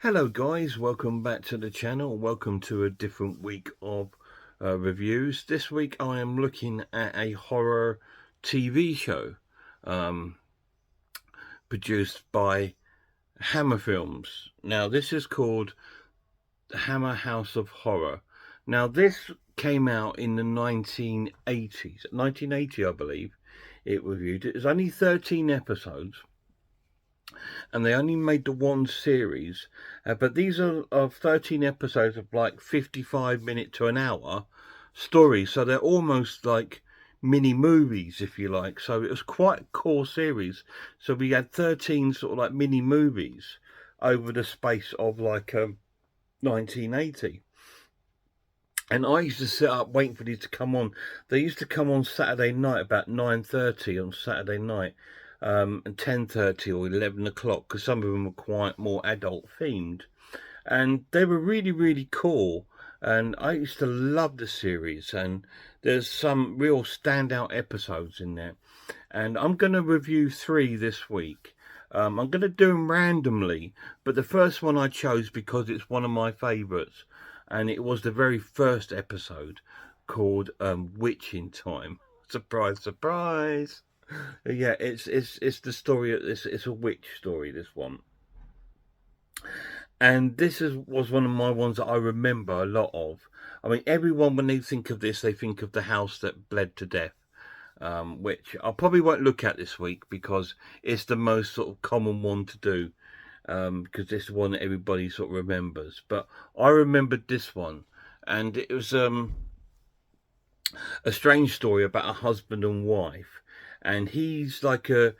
Hello guys, welcome back to the channel. Welcome to a different week of reviews. This week I am looking at a horror TV show um, produced by Hammer Films. Now this is called Hammer House of Horror. Now this came out in the 1980s. 1980 I believe it reviewed. It was only 13 episodes. And they only made the one series. But these are of 13 episodes of like 55 minute to an hour stories. So they're almost like mini movies, if you like. So it was quite a core series. So we had 13 sort of like mini movies over the space of like 1980. And I used to sit up waiting for these to come on. They used to come on Saturday night about 9:30 on Saturday night, and 10:30 or 11 o'clock, because some of them were quite more adult themed, and they were really really cool. And I used to love the series, and there's some real standout episodes in there. And I'm going to review 3 this week. I'm going to do them randomly, but the first one I chose because it's one of my favourites, and it was the very first episode called Witching Time. Surprise, surprise! Yeah, it's the story. It's a witch story. This one, and was one of my ones that I remember a lot of. I mean, everyone when they think of this, they think of the house that bled to death, which I probably won't look at this week because it's the most sort of common one to do, because this is one that everybody sort of remembers. But I remembered this one, and it was a strange story about a husband and wife, and he's like a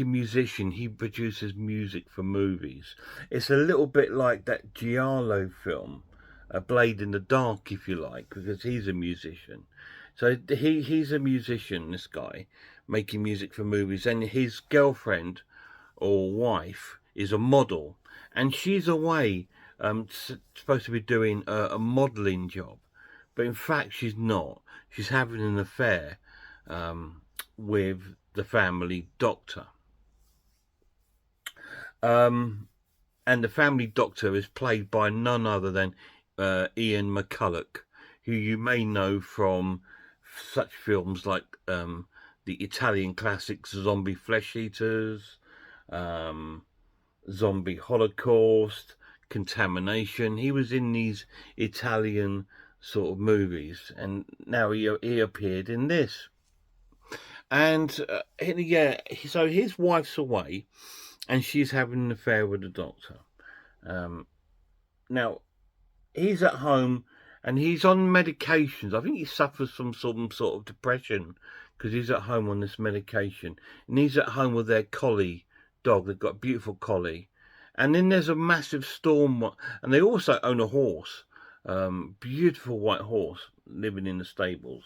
musician. He produces music for movies. It's a little bit like that Giallo film, A Blade in the Dark, if you like, because he's a musician. So he's a musician, this guy, making music for movies, and his girlfriend or wife is a model, and she's away, supposed to be doing a modelling job, but in fact she's not. She's having an affair with the family doctor. And the family doctor is played by none other than Ian McCulloch, who you may know from such films like the Italian classics Zombie Flesh Eaters, um, Zombie Holocaust, Contamination. He was in these Italian sort of movies, and now he appeared in this. And yeah, so his wife's away, and she's having an affair with the doctor. Um, Now he's at home, and he's on medications. I think he suffers from some sort of depression because he's at home on this medication, and he's at home with their collie dog. They've got a beautiful collie, and then there's a massive storm, and they also own a horse, beautiful white horse living in the stables.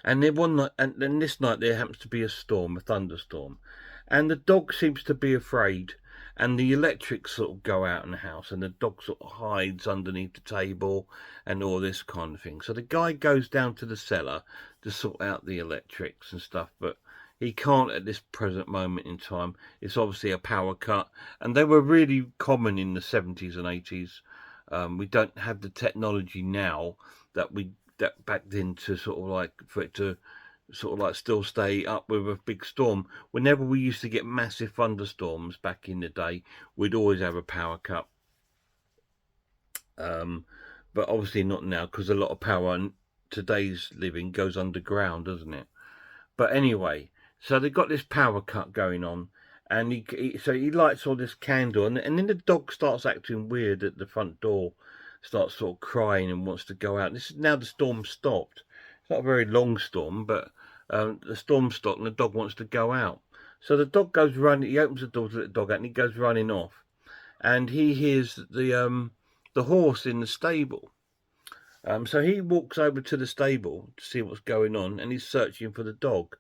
And then one night, and then this night there happens to be a storm, a thunderstorm, and the dog seems to be afraid, and the electrics sort of go out in the house, and the dog sort of hides underneath the table, and all this kind of thing. So the guy goes down to the cellar to sort out the electrics and stuff, but he can't at this present moment in time. It's obviously a power cut, and they were really common in the 70s and 80s. We don't have the technology now that we that back then to sort of like for it to sort of like still stay up with a big storm. Whenever we used to get massive thunderstorms back in the day, we'd always have a power cut. But obviously not now, because a lot of power in today's living goes underground, doesn't it? But anyway, so they've got this power cut going on, and so he lights all this candle, and then the dog starts acting weird at the front door, starts sort of crying and wants to go out. This is now the storm stopped. It's not a very long storm, but the storm stopped, and the dog wants to go out. So the dog goes running. He opens the door to let the dog out, and he goes running off, and he hears the horse in the stable. So he walks over to the stable to see what's going on, and he's searching for the dog,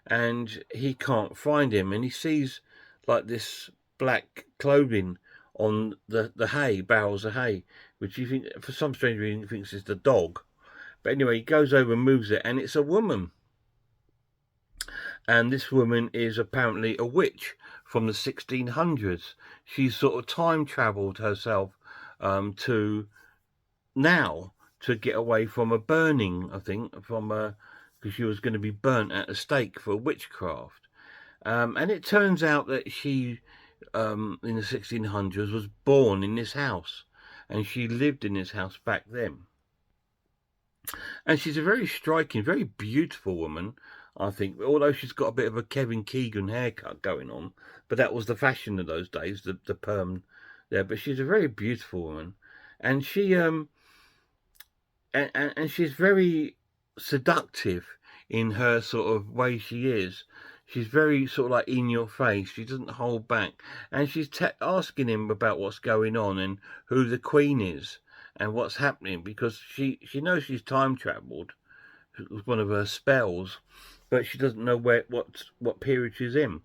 and he can't find him, and he sees like this black clothing on the hay, barrels of hay, which you think for some strange reason he thinks is the dog. But anyway, he goes over and moves it, and it's a woman. And this woman is apparently a witch from the 1600s. She's sort of time traveled herself to now to get away from a burning, I think, from a, because she was going to be burnt at a stake for witchcraft. And it turns out that she, in the 1600s, was born in this house, and she lived in this house back then. And she's a very striking, very beautiful woman, I think, although she's got a bit of a Kevin Keegan haircut going on, but that was the fashion of those days, the perm there. But she's a very beautiful woman, and she and she's very seductive in her sort of way she is. She's very sort of like in your face. She doesn't hold back, and she's asking him about what's going on and who the queen is and what's happening, because she knows she's time travelled. It was one of her spells, but she doesn't know what period she's in.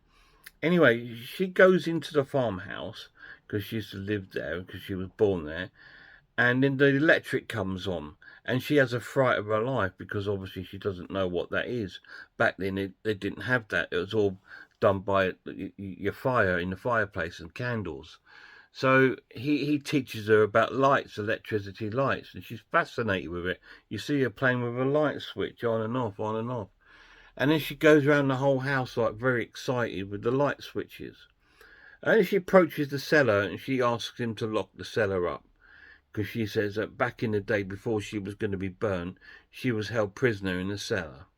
Anyway, she goes into the farmhouse because she used to live there because she was born there, and then the electric comes on, and she has a fright of her life because obviously she doesn't know what that is. Back then they didn't have that. It was all done by your fire in the fireplace and candles. So he teaches her about lights, electricity lights, and she's fascinated with it. You see her playing with a light switch on and off, on and off. And then she goes around the whole house like very excited with the light switches. And then she approaches the cellar and she asks him to lock the cellar up, because she says that back in the day before she was going to be burned, she was held prisoner in the cellar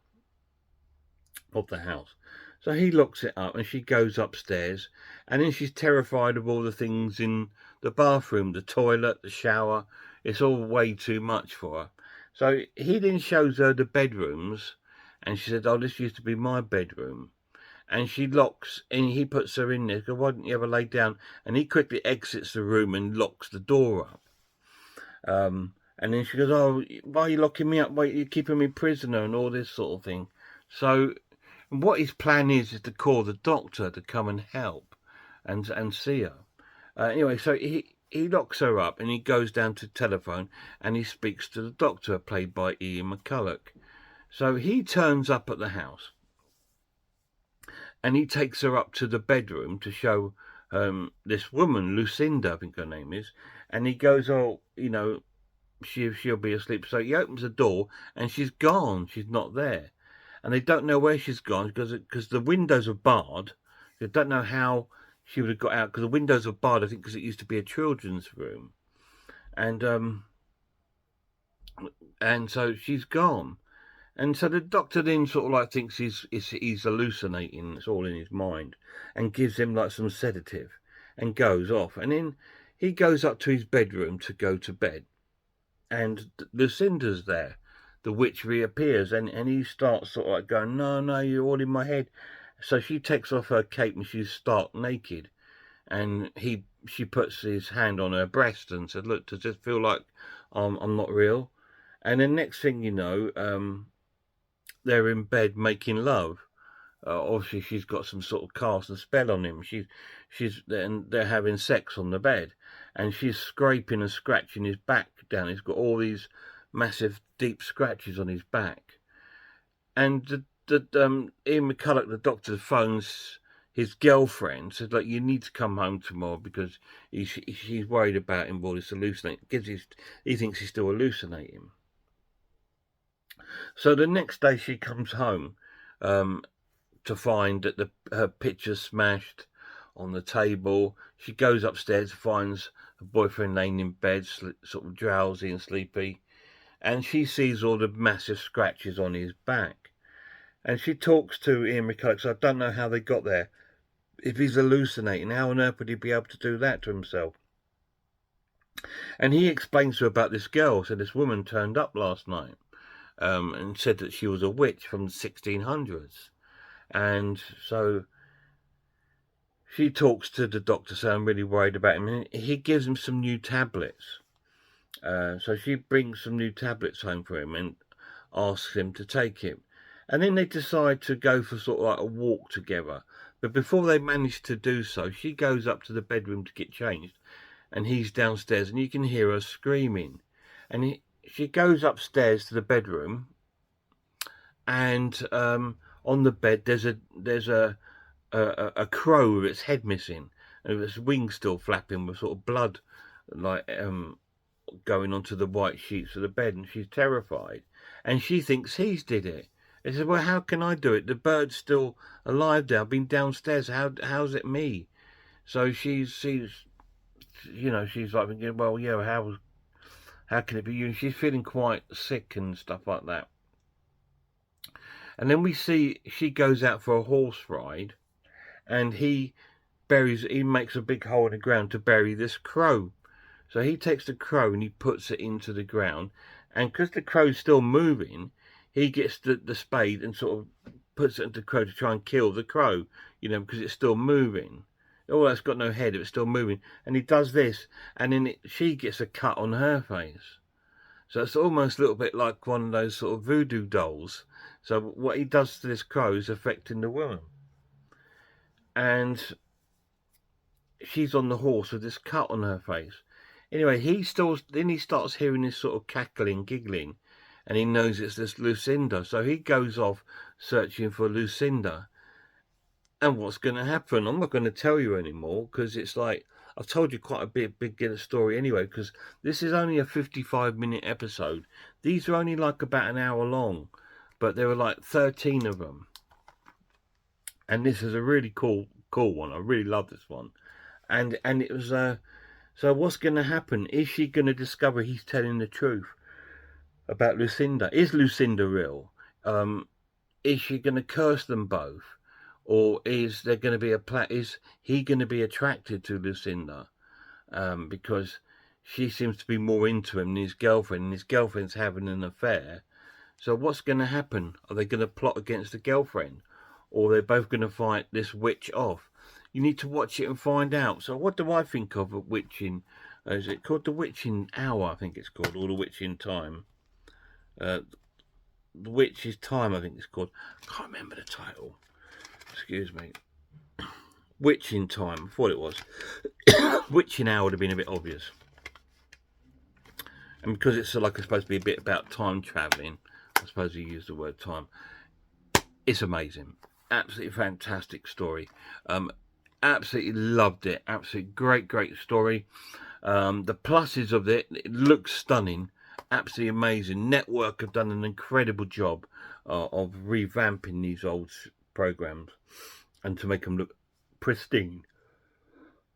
of the house. So he locks it up and she goes upstairs, and then she's terrified of all the things in the bathroom, the toilet, the shower. It's all way too much for her. So he then shows her the bedrooms, and she said, oh, this used to be my bedroom. And she locks, and he puts her in there. Goes, why didn't you ever lay down? And he quickly exits the room and locks the door up. And then she goes, oh, why are you locking me up? Why are you keeping me prisoner? And all this sort of thing. So what his plan is to call the doctor to come and help and see her. Anyway, so he locks her up and he goes down to the telephone and he speaks to the doctor, played by Ian McCulloch. So he turns up at the house and he takes her up to the bedroom to show this woman, Lucinda, I think her name is, and he goes, oh, you know, she'll be asleep. So he opens the door and she's gone. She's not there. And they don't know where she's gone because the windows are barred. They don't know how she would have got out because the windows are barred, I think, because it used to be a children's room. And so she's gone. And so the doctor then sort of like thinks he's hallucinating. It's all in his mind, and gives him like some sedative and goes off. And then he goes up to his bedroom to go to bed. And Lucinda's there. The witch reappears, and he starts sort of like going, no, you're all in my head. So she takes off her cape and she's stark naked, and she puts his hand on her breast and said, look, does this feel like I'm not real? And then next thing you know, they're in bed making love. Obviously she's got some sort of cast and spell on him. They're having sex on the bed, and she's scraping and scratching his back down. He's got all these massive deep scratches on his back. And Ian McCulloch, the doctor, phones his girlfriend, said, like, you need to come home tomorrow because she's worried about him all this hallucinating, because he thinks he's still hallucinating. So the next day she comes home to find that her picture's smashed on the table. She goes upstairs, finds her boyfriend laying in bed, sort of drowsy and sleepy, and she sees all the massive scratches on his back. And she talks to Ian McCulloch. So I don't know how they got there. If he's hallucinating, how on earth would he be able to do that to himself? And he explains to her about this girl. So this woman turned up last night and said that she was a witch from the 1600s. And so she talks to the doctor, saying, I'm really worried about him. And he gives him some new tablets. So she brings some new tablets home for him and asks him to take it. And then they decide to go for sort of like a walk together. But before they manage to do so, she goes up to the bedroom to get changed, and he's downstairs, and you can hear her screaming. And she goes upstairs to the bedroom, and on on the bed there's a crow with its head missing and its wings still flapping with sort of blood like going onto the white sheets of the bed, and she's terrified and she thinks he's did it. He says, well, how can I do it? The bird's still alive there. I've been downstairs. How's it me? So she's you know, she's like thinking, well, yeah, how can it be you? And she's feeling quite sick and stuff like that. And then we see she goes out for a horse ride, and he makes a big hole in the ground to bury this crow. So he takes the crow and he puts it into the ground, and because the crow's still moving, he gets the spade and sort of puts it into the crow to try and kill the crow, you know, because it's still moving. Oh, it's got no head, it's still moving. And he does this, and then she gets a cut on her face. So it's almost a little bit like one of those sort of voodoo dolls. So what he does to this crow is affecting the woman. And she's on the horse with this cut on her face. Anyway, then he starts hearing this sort of cackling, giggling, and he knows it's this Lucinda. So he goes off searching for Lucinda. And what's going to happen? I'm not going to tell you anymore, because it's like, I've told you quite a big story anyway, because this is only a 55-minute episode. These are only like about an hour long, but there were like 13 of them. And this is a really cool one. I really love this one. And it was, so what's going to happen? Is she going to discover he's telling the truth about Lucinda? Is Lucinda real? Is she going to curse them both? Or is there going to be is he going to be attracted to Lucinda? Because she seems to be more into him than his girlfriend, and his girlfriend's having an affair. So what's going to happen? Are they going to plot against the girlfriend? Or they're both going to fight this witch off? You need to watch it and find out. So what do I think of a witching? Is it called The Witching Hour, I think it's called, or The Witching Time? The Witch's Time, I think it's called. I can't remember the title. Excuse me. Witching Time, I thought it was. Witching Hour would have been a bit obvious. And because it's like it's supposed to be a bit about time travelling, I suppose you use the word time. It's amazing. Absolutely fantastic story. Absolutely loved it. Absolutely great story. The pluses of it looks stunning. Absolutely amazing. Network have done an incredible job of revamping these old programs and to make them look pristine,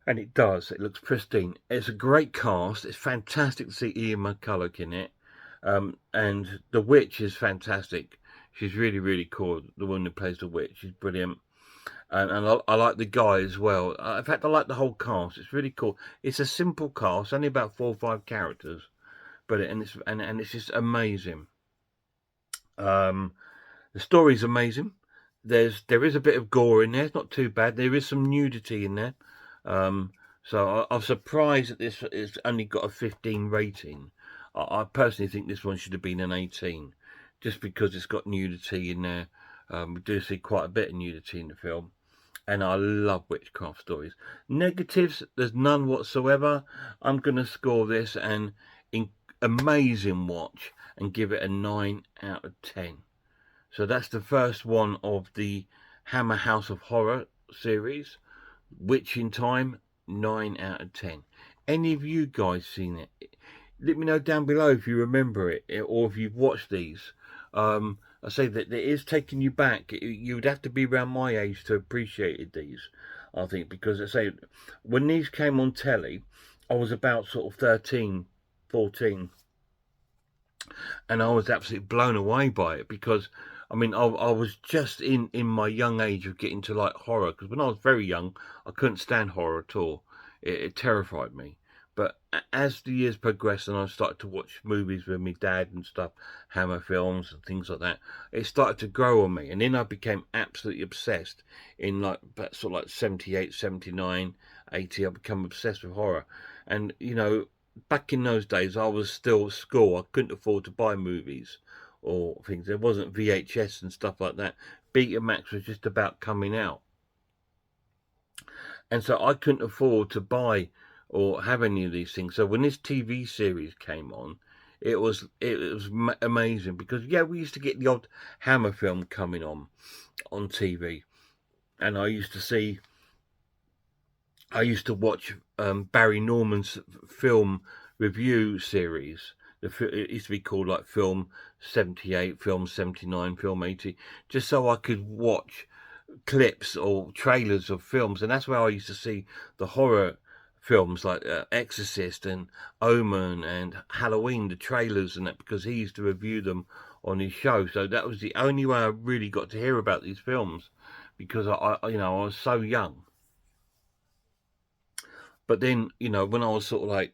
and it does. It looks pristine. It's a great cast. It's fantastic to see Ian McCulloch in it, and the witch is fantastic. She's really cool. The one who plays the witch, she's brilliant, and I like the guy as well. In fact, I like the whole cast. It's really cool. It's a simple cast, only about 4 or 5 characters, but it's just amazing. The story's amazing. There is a bit of gore in there. It's not too bad. There is some nudity in there. So I'm surprised that this has only got a 15 rating. I personally think this one should have been an 18, just because it's got nudity in there. We do see quite a bit of nudity in the film, and I love witchcraft stories. Negatives, there's none whatsoever. I'm going to score this an amazing watch and give it a 9 out of 10. So that's the first one of the Hammer House of Horror series. Witching Time, 9 out of 10. Any of you guys seen it? Let me know down below if you remember it, or if you've watched these. I say that it is taking you back. You would have to be around my age to appreciate these, I think, because I say when these came on telly, I was about sort of 13, 14, and I was absolutely blown away by it, because I mean, I was just in my young age of getting to like horror, because when I was very young, I couldn't stand horror at all. It terrified me. But as the years progressed and I started to watch movies with my dad and stuff, Hammer films and things like that, it started to grow on me. And then I became absolutely obsessed in like sort of like 78, 79, 80. I became obsessed with horror. And, you know, back in those days, I was still at school. I couldn't afford to buy movies or things. There wasn't VHS and stuff like that. Betamax was just about coming out, and so I couldn't afford to buy or have any of these things. So when this TV series came on, it was amazing, because yeah, we used to get the odd Hammer film coming on TV, and I used to watch Barry Norman's film review series. It used to be called like Film 78, Film 79, Film 80, just so I could watch clips or trailers of films. And that's where I used to see the horror films like Exorcist and Omen and Halloween, the trailers and that, because he used to review them on his show. So that was the only way I really got to hear about these films, because I was so young. But then, when I was sort of like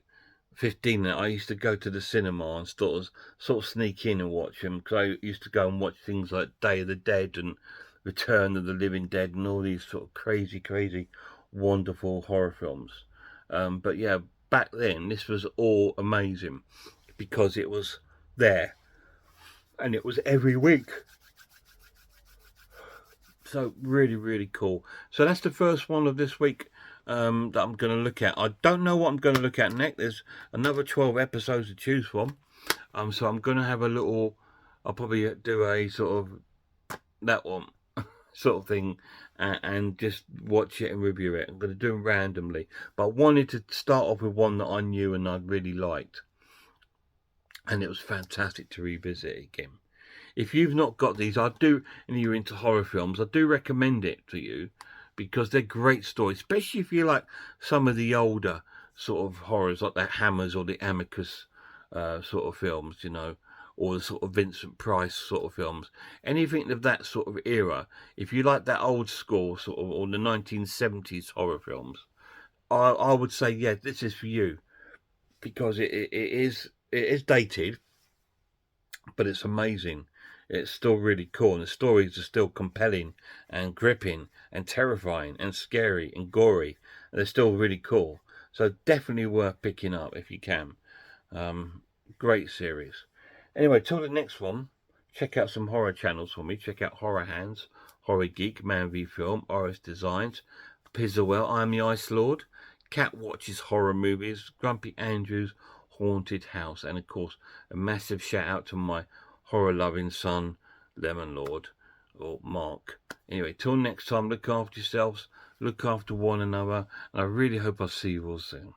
15, I used to go to the cinema and sort of sneak in and watch them, because I used to go and watch things like Day of the Dead and Return of the Living Dead and all these sort of crazy, wonderful horror films. But yeah, back then, this was all amazing, because it was there, and it was every week. So really cool. So that's the first one of this week that I'm going to look at. I don't know what I'm going to look at next. There's another 12 episodes to choose from. So I'm going to have a little, I'll probably do a sort of, that one sort of thing, and just watch it and review it. I'm going to do them randomly. But I wanted to start off with one that I knew and I really liked. And it was fantastic to revisit again. If you've not got these, and you're into horror films, I do recommend it to you, because they're great stories, especially if you like some of the older sort of horrors, like the Hammers or the Amicus sort of films, or the sort of Vincent Price sort of films. Anything of that sort of era, if you like that old school sort of, or the 1970s horror films, I would say, yeah, this is for you, because it is dated, but it's amazing. It's still really cool, and the stories are still compelling and gripping and terrifying and scary and gory. And they're still really cool. So definitely worth picking up if you can. Great series. Anyway, till the next one, check out some horror channels for me. Check out Horror Hands, Horror Geek, Man v Film, Oris Designs, Pizzawell, I'm the Ice Lord, Cat Watches Horror Movies, Grumpy Andrews, Haunted House, and of course a massive shout out to my horror loving son, Lemon Lord, or Mark. Anyway, till next time, look after yourselves, look after one another, and I really hope I'll see you all soon.